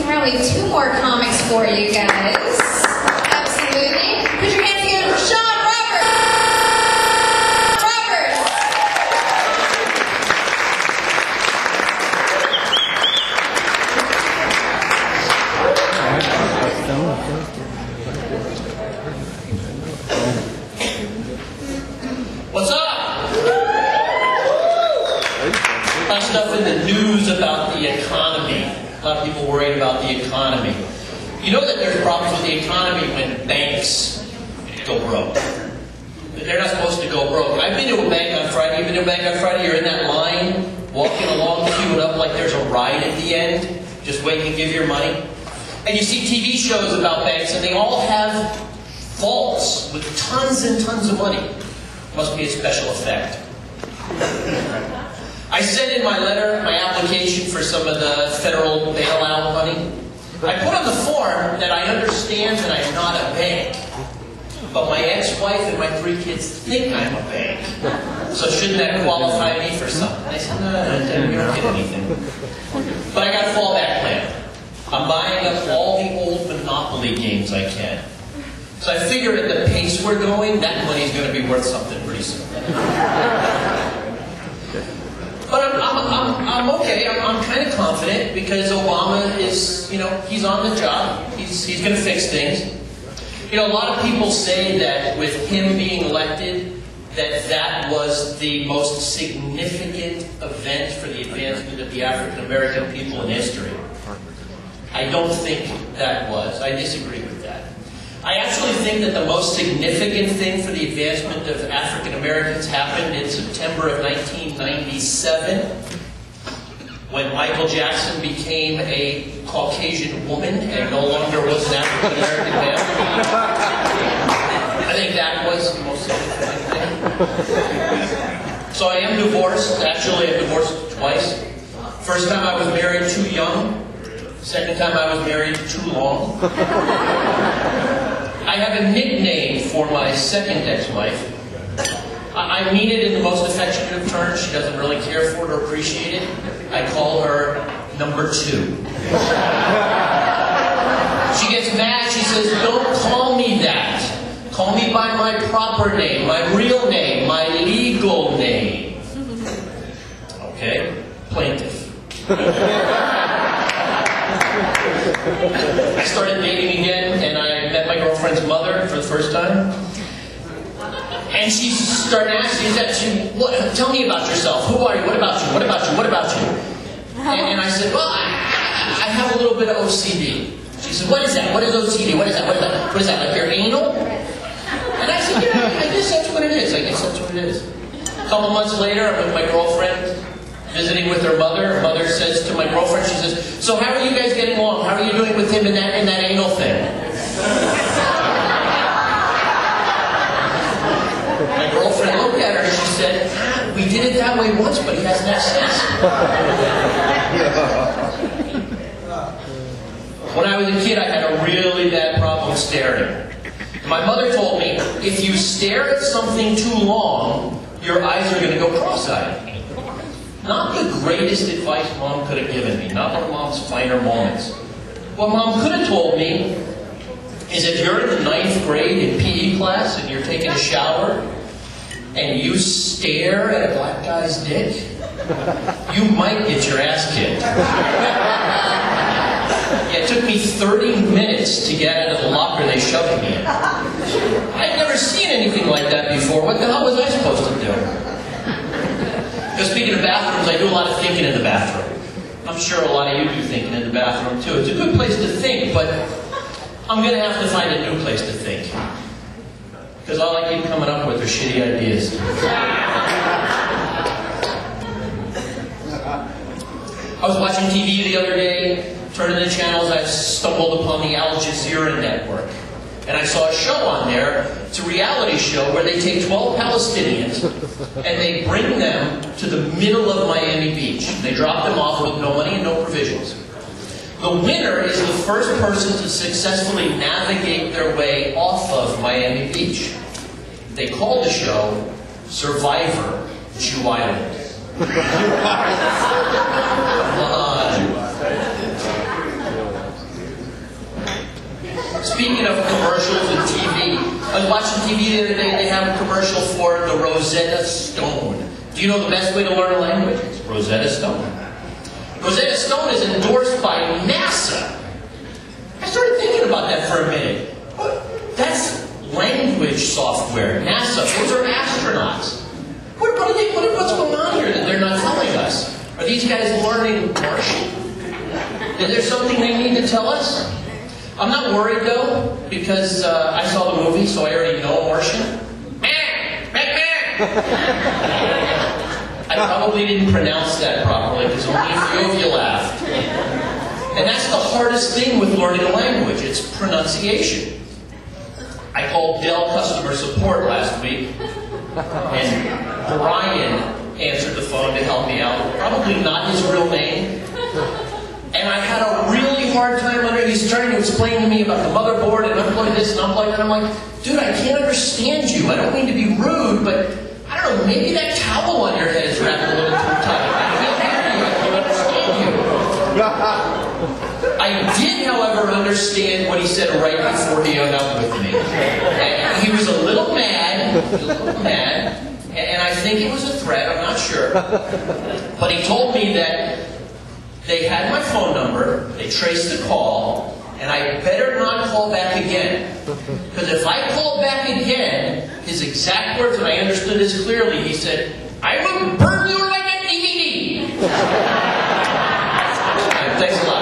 stick around. We have 2 more comics for you guys. Absolutely. Put your hands together for SHAWN Roberts. What's up? A lot of stuff in the news about the economy. A lot of people worried about the economy. You know that there's problems with the economy when banks go broke. They're not supposed to go broke. I've been to a bank on Friday. You've been to a bank on Friday? You're in that line, walking along, queuing up like there's a ride at the end, just waiting to give your money. And you see TV shows about banks, and they all have vaults with tons and tons of money. Must be a special effect. I sent in my letter, my application for some of the federal bailout money. I put on the form that I understand that I'm not a bank, but my ex-wife and my 3 kids think I'm a bank. So shouldn't that qualify me for something? I said, no, you don't get anything. But I got a fallback plan. I'm buying up all the old Monopoly games I can. So I figure at the pace we're going, that money's going to be worth something pretty soon. But I'm okay. I'm kind of confident because Obama is, he's on the job. He's going to fix things. A lot of people say that with him being elected, that was the most significant event for the advancement of the African American people in history. I don't think that was. I disagree with that. I actually think that the most significant thing for the advancement of African Americans happened in September of 1997, when Michael Jackson became a Caucasian woman and no longer was an African American man. I think that was the most significant thing. So I am divorced. Actually, I'm divorced twice. First time I was married too young. Second time I was married too long. I have a nickname for my second ex-wife. I mean it in the most affectionate of terms. She doesn't really care for it or appreciate it. I call her number 2. She gets mad. She says, don't call me that. Call me by my proper name, my real name, my legal name. Okay? Plaintiff. I started dating again, and I met my girlfriend's mother for the first time. And she started asking, tell me about yourself. Who are you? What about you? What about you? What about you? And I said, well, I have a little bit of OCD. She said, what is that? What is OCD? What is that? What is that? What is that, like your anal? And I said, yeah, I guess that's what it is. I guess that's what it is. A couple months later, I'm with my girlfriend, visiting with her mother. Her mother says to my girlfriend, she says, so how are you guys getting along? How are you doing with him in that anal thing? My girlfriend looked at her and she said, we did it that way once, but he hasn't had sex. When I was a kid, I had a really bad problem staring. My mother told me, if you stare at something too long, your eyes are going to go cross-eyed. Not the greatest advice Mom could have given me, not one of Mom's finer moments. What Mom could have told me is if you're in the 9th grade in PE class and you're taking a shower and you stare at a black guy's dick, you might get your ass kicked. It took me 30 minutes to get out of the locker they shoved me in. I'd never seen anything like that before. What the hell was I supposed to do? Because speaking of bathrooms, I do a lot of thinking in the bathroom. I'm sure a lot of you do thinking in the bathroom too. It's a good place to think, but I'm going to have to find a new place to think. Because all I keep coming up with are shitty ideas. I was watching TV the other day, turning the channels, I stumbled upon the Al Jazeera network. And I saw a show on there. It's a reality show where they take 12 Palestinians and they bring them to the middle of Miami Beach. They drop them off with no money and no provisions. The winner is the first person to successfully navigate their way off of Miami Beach. They called the show Survivor Jew Island. Speaking of commercials and TV, I was watching TV the other day. They have a commercial for the Rosetta Stone. Do you know the best way to learn a language? It's Rosetta Stone. Rosetta Stone is endorsed by NASA. I started thinking about that for a minute. That's language software. NASA, those are astronauts. What's going on here that they're not telling us? Are these guys learning Martian? Is there something they need to tell us? I'm not worried though, because I saw the movie, so I already know Martian. I probably didn't pronounce that properly, because only a few of you laughed. And that's the hardest thing with learning a language, it's pronunciation. I called Dell customer support last week, and Brian answered the phone to help me out. Probably not his real name. And I had a really hard time he's trying to explain to me about the motherboard and unplug this and unplug that. I'm like, dude, I can't understand you. I don't mean to be rude, but I don't know, maybe that towel on your head is wrapped a little too tight. I can't hear you. I can't understand you. I did, however, understand what he said right before he hung up with me. And he was a little mad. And I think it was a threat, I'm not sure. But he told me that they had my phone number, they traced the call, and I better not call back again. Because if I call back again, his exact words, and I understood this clearly, he said, "I will burn you like a DVD." Thanks a lot.